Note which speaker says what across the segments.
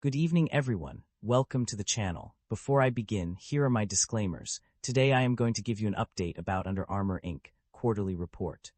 Speaker 1: Good evening, everyone. Welcome to the channel. Before I begin, here are my disclaimers. Today I am going to give you an update about Under Armour Inc. quarterly report.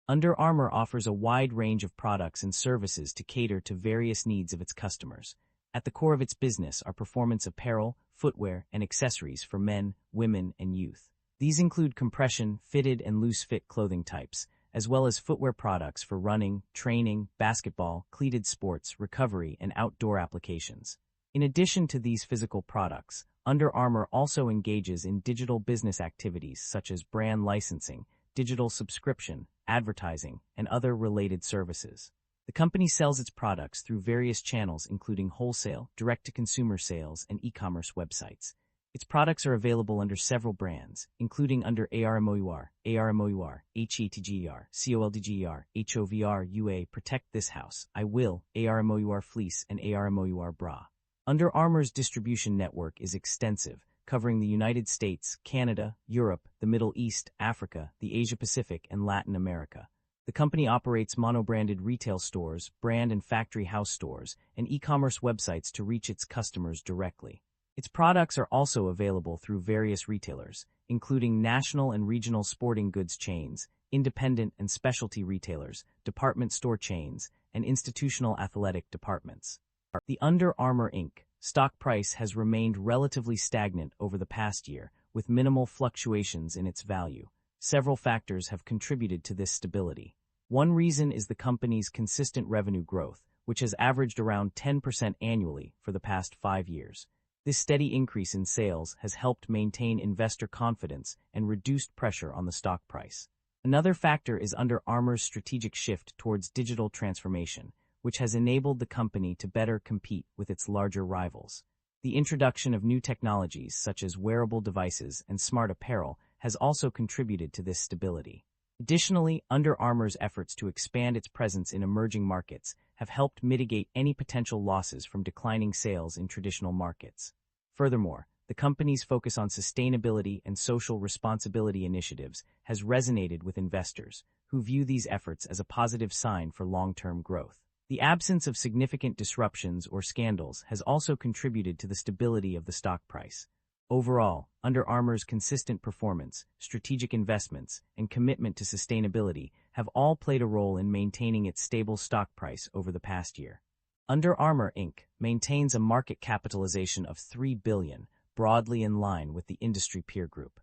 Speaker 1: Under Armour offers a wide range of products and services to cater to various needs of its customers. At the core of its business are performance apparel, footwear, and accessories for men, women, and youth. These include compression, fitted, and loose-fit clothing types, as well as footwear products for running, training, basketball, cleated sports, recovery, and outdoor applications. In addition to these physical products, Under Armour also engages in digital business activities such as brand licensing, digital subscription, advertising, and other related services. The company sells its products through various channels including wholesale, direct-to-consumer sales, and e-commerce websites. Its products are available under several brands, including under ARMOUR, HETGER, COLDGER, HOVR, UA, Protect This House, I Will, ARMOUR Fleece, and ARMOUR Bra. Under Armour's distribution network is extensive, covering the United States, Canada, Europe, the Middle East, Africa, the Asia-Pacific, and Latin America. The company operates mono-branded retail stores, brand and factory house stores, and e-commerce websites to reach its customers directly. Its products are also available through various retailers, including national and regional sporting goods chains, independent and specialty retailers, department store chains, and institutional athletic departments. The Under Armour Inc. stock price has remained relatively stagnant over the past year, with minimal fluctuations in its value. Several factors have contributed to this stability. One reason is the company's consistent revenue growth, which has averaged around 10% annually for the past 5 years. This steady increase in sales has helped maintain investor confidence and reduced pressure on the stock price. Another factor is Under Armour's strategic shift towards digital transformation, which has enabled the company to better compete with its larger rivals. The introduction of new technologies such as wearable devices and smart apparel has also contributed to this stability. Additionally, Under Armour's efforts to expand its presence in emerging markets have helped mitigate any potential losses from declining sales in traditional markets. Furthermore, the company's focus on sustainability and social responsibility initiatives has resonated with investors, who view these efforts as a positive sign for long-term growth. The absence of significant disruptions or scandals has also contributed to the stability of the stock price. Overall, Under Armour's consistent performance, strategic investments, and commitment to sustainability have all played a role in maintaining its stable stock price over the past year. Under Armour Inc. maintains a market capitalization of $3 billion, broadly in line with the industry peer group.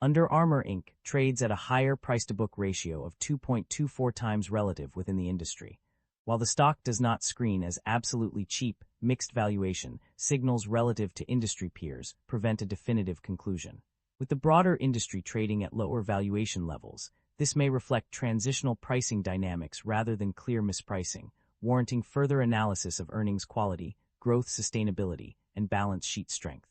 Speaker 1: Under Armour Inc. trades at a higher price-to-book ratio of 2.24 times relative within the industry. While the stock does not screen as absolutely cheap, mixed valuation signals relative to industry peers prevent a definitive conclusion. With the broader industry trading at lower valuation levels, this may reflect transitional pricing dynamics rather than clear mispricing, warranting further analysis of earnings quality, growth sustainability, and balance sheet strength.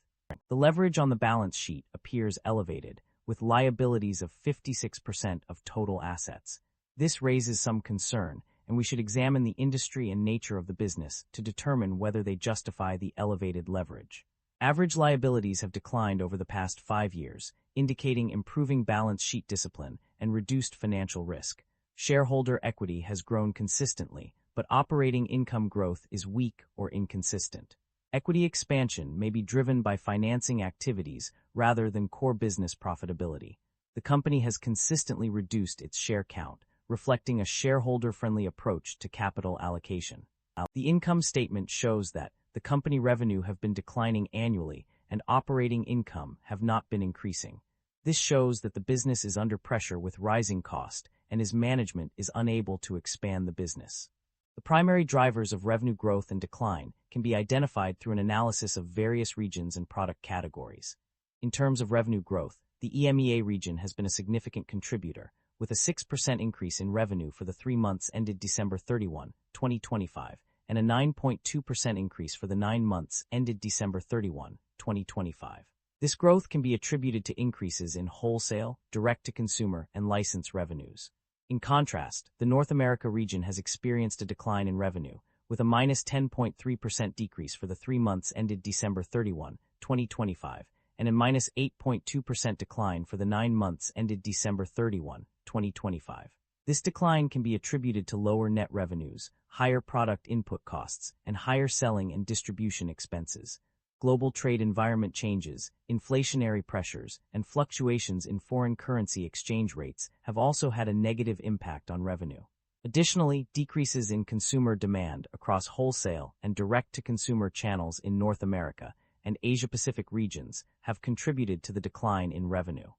Speaker 1: The leverage on the balance sheet appears elevated, with liabilities of 56% of total assets. This raises some concern, and we should examine the industry and nature of the business to determine whether they justify the elevated leverage. Average liabilities have declined over the past 5 years, indicating improving balance sheet discipline and reduced financial risk. Shareholder equity has grown consistently, but operating income growth is weak or inconsistent. Equity expansion may be driven by financing activities rather than core business profitability. The company has consistently reduced its share count, reflecting a shareholder-friendly approach to capital allocation. The income statement shows that the company revenue have been declining annually and operating income have not been increasing. This shows that the business is under pressure with rising cost and its management is unable to expand the business. The primary drivers of revenue growth and decline can be identified through an analysis of various regions and product categories. In terms of revenue growth, the EMEA region has been a significant contributor, with a 6% increase in revenue for the 3 months ended December 31, 2025, and a 9.2% increase for the 9 months ended December 31, 2025. This growth can be attributed to increases in wholesale, direct-to-consumer, and license revenues. In contrast, the North America region has experienced a decline in revenue, with a minus 10.3% decrease for the 3 months ended December 31, 2025, and a minus 8.2% decline for the 9 months ended December 31, 2025. This decline can be attributed to lower net revenues, higher product input costs, and higher selling and distribution expenses. Global trade environment changes, inflationary pressures, and fluctuations in foreign currency exchange rates have also had a negative impact on revenue. Additionally, decreases in consumer demand across wholesale and direct-to-consumer channels in North America and Asia-Pacific regions have contributed to the decline in revenue.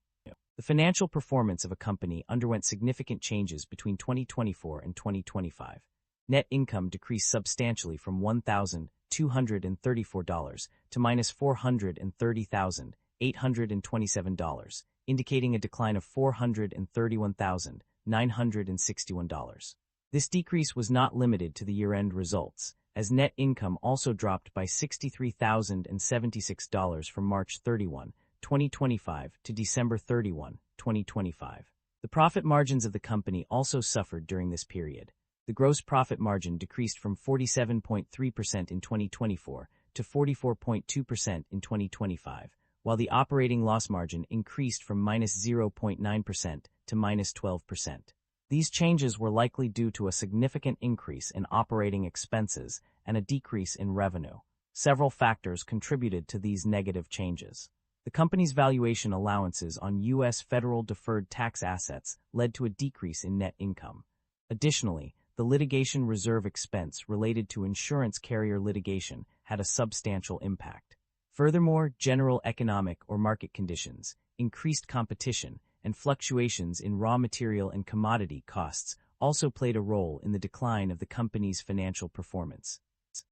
Speaker 1: The financial performance of a company underwent significant changes between 2024 and 2025. Net income decreased substantially from $1,234 to -$430,827, indicating a decline of $431,961. This decrease was not limited to the year-end results, as net income also dropped by $63,076 from March 31, 2025 to December 31, 2025. The profit margins of the company also suffered during this period. The gross profit margin decreased from 47.3% in 2024 to 44.2% in 2025, while the operating loss margin increased from -0.9% to -12%. These changes were likely due to a significant increase in operating expenses and a decrease in revenue. Several factors contributed to these negative changes. The company's valuation allowances on U.S. federal deferred tax assets led to a decrease in net income. Additionally, the litigation reserve expense related to insurance carrier litigation had a substantial impact. Furthermore, general economic or market conditions, increased competition, and fluctuations in raw material and commodity costs also played a role in the decline of the company's financial performance.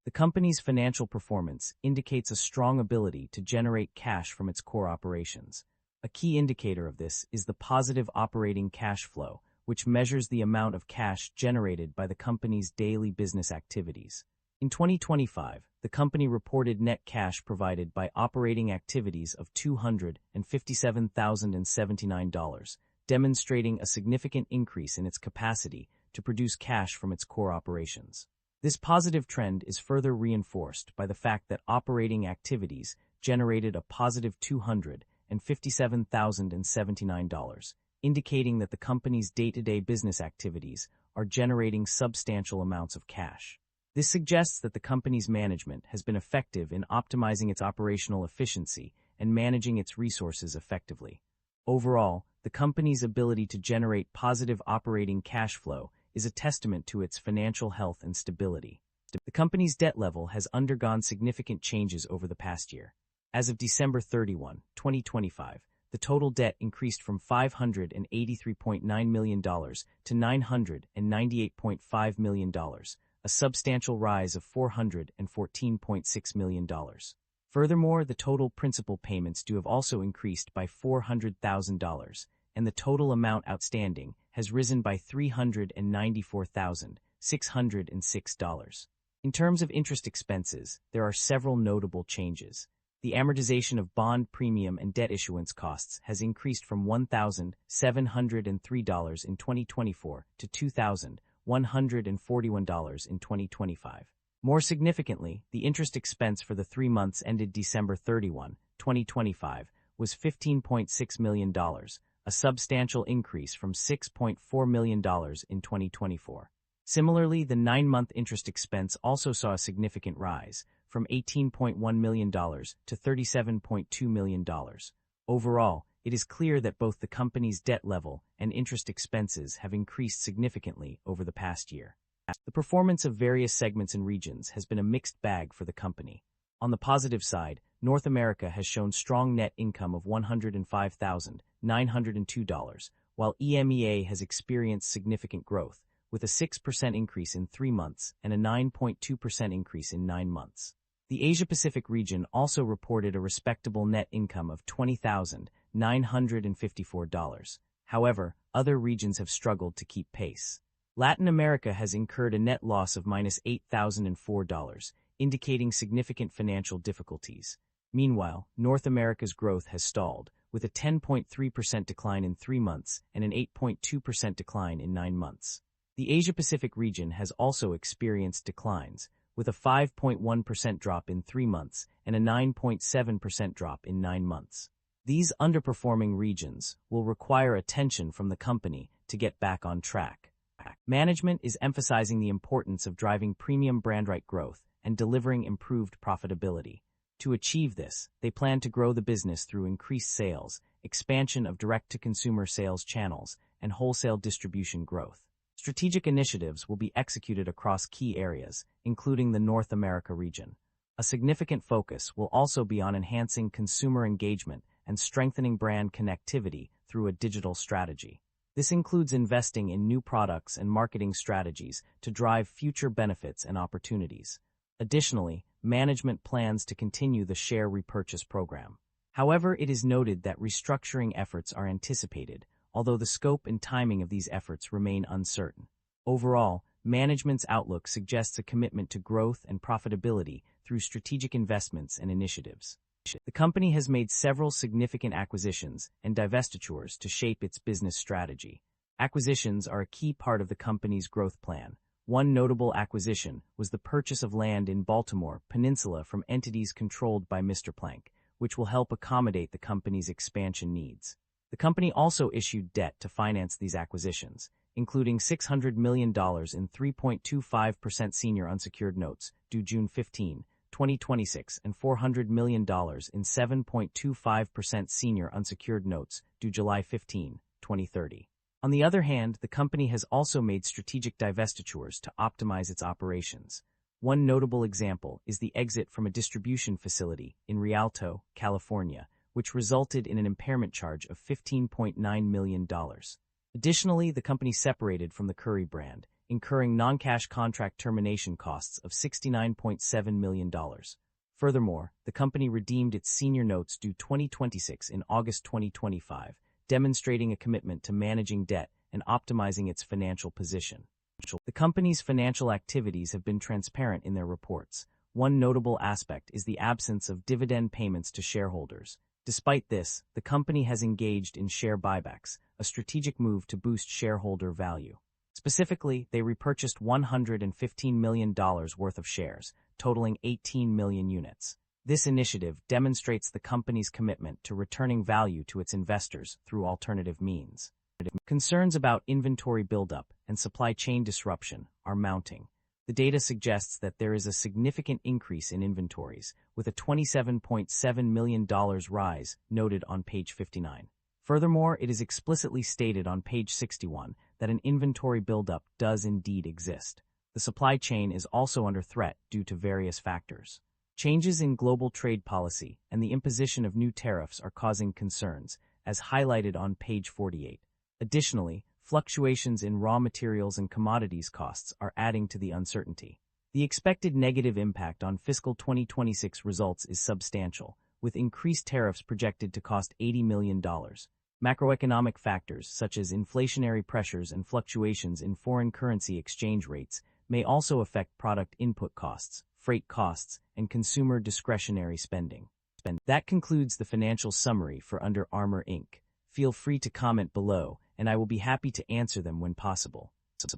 Speaker 1: The company's financial performance indicates a strong ability to generate cash from its core operations. A key indicator of this is the positive operating cash flow, which measures the amount of cash generated by the company's daily business activities. In 2025, the company reported net cash provided by operating activities of $257,079, demonstrating a significant increase in its capacity to produce cash from its core operations. This positive trend is further reinforced by the fact that operating activities generated a positive $257,079, indicating that the company's day-to-day business activities are generating substantial amounts of cash. This suggests that the company's management has been effective in optimizing its operational efficiency and managing its resources effectively. Overall, the company's ability to generate positive operating cash flow is a testament to its financial health and stability. The company's debt level has undergone significant changes over the past year. As of December 31, 2025, the total debt increased from $583.9 million to $998.5 million, a substantial rise of $414.6 million. Furthermore, the total principal payments due have also increased by $400,000, and the total amount outstanding has risen by $394,606. In terms of interest expenses, there are several notable changes. The amortization of bond premium and debt issuance costs has increased from $1,703 in 2024 to $2,141 in 2025. More significantly, the interest expense for the 3 months ended December 31, 2025, was $15.6 million, a substantial increase from $6.4 million in 2024. Similarly, the 9-month interest expense also saw a significant rise, from $18.1 million to $37.2 million. Overall, it is clear that both the company's debt level and interest expenses have increased significantly over the past year. The performance of various segments and regions has been a mixed bag for the company. On the positive side, North America has shown strong net income of $105,902, while EMEA has experienced significant growth, with a 6% increase in 3 months and a 9.2% increase in 9 months. The Asia-Pacific region also reported a respectable net income of $20,954. However, other regions have struggled to keep pace. Latin America has incurred a net loss of -$8,004, indicating significant financial difficulties. Meanwhile, North America's growth has stalled, with a 10.3% decline in 3 months and an 8.2% decline in 9 months. The Asia-Pacific region has also experienced declines, with a 5.1% drop in 3 months and a 9.7% drop in 9 months. These underperforming regions will require attention from the company to get back on track. Management is emphasizing the importance of driving premium brand right growth and delivering improved profitability. To achieve this, they plan to grow the business through increased sales, expansion of direct-to-consumer sales channels, and wholesale distribution growth. Strategic initiatives will be executed across key areas, including the North America region. A significant focus will also be on enhancing consumer engagement and strengthening brand connectivity through a digital strategy. This includes investing in new products and marketing strategies to drive future benefits and opportunities. Additionally, management plans to continue the share repurchase program. However, it is noted that restructuring efforts are anticipated, although the scope and timing of these efforts remain uncertain. Overall, management's outlook suggests a commitment to growth and profitability through strategic investments and initiatives. The company has made several significant acquisitions and divestitures to shape its business strategy. Acquisitions are a key part of the company's growth plan. One notable acquisition was the purchase of land in Baltimore Peninsula from entities controlled by Mr. Plank, which will help accommodate the company's expansion needs. The company also issued debt to finance these acquisitions, including $600 million in 3.25% senior unsecured notes due June 15, 2026, and $400 million in 7.25% senior unsecured notes due July 15, 2030. On the other hand, the company has also made strategic divestitures to optimize its operations. One notable example is the exit from a distribution facility in Rialto, California, which resulted in an impairment charge of $15.9 million. Additionally, the company separated from the Curry brand, incurring non-cash contract termination costs of $69.7 million. Furthermore, the company redeemed its senior notes due 2026 in August 2025, demonstrating a commitment to managing debt and optimizing its financial position. The company's financial activities have been transparent in their reports. One notable aspect is the absence of dividend payments to shareholders. Despite this, the company has engaged in share buybacks, a strategic move to boost shareholder value. Specifically, they repurchased $115 million worth of shares, totaling 18 million units. This initiative demonstrates the company's commitment to returning value to its investors through alternative means. Concerns about inventory buildup and supply chain disruption are mounting. The data suggests that there is a significant increase in inventories, with a $27.7 million rise noted on page 59. Furthermore, it is explicitly stated on page 61 that an inventory buildup does indeed exist. The supply chain is also under threat due to various factors. Changes in global trade policy and the imposition of new tariffs are causing concerns, as highlighted on page 48. Additionally, fluctuations in raw materials and commodities costs are adding to the uncertainty. The expected negative impact on fiscal 2026 results is substantial, with increased tariffs projected to cost $80 million. Macroeconomic factors such as inflationary pressures and fluctuations in foreign currency exchange rates may also affect product input costs, freight costs, and consumer discretionary spending. That concludes the financial summary for Under Armour Inc. Feel free to comment below, and I will be happy to answer them when possible.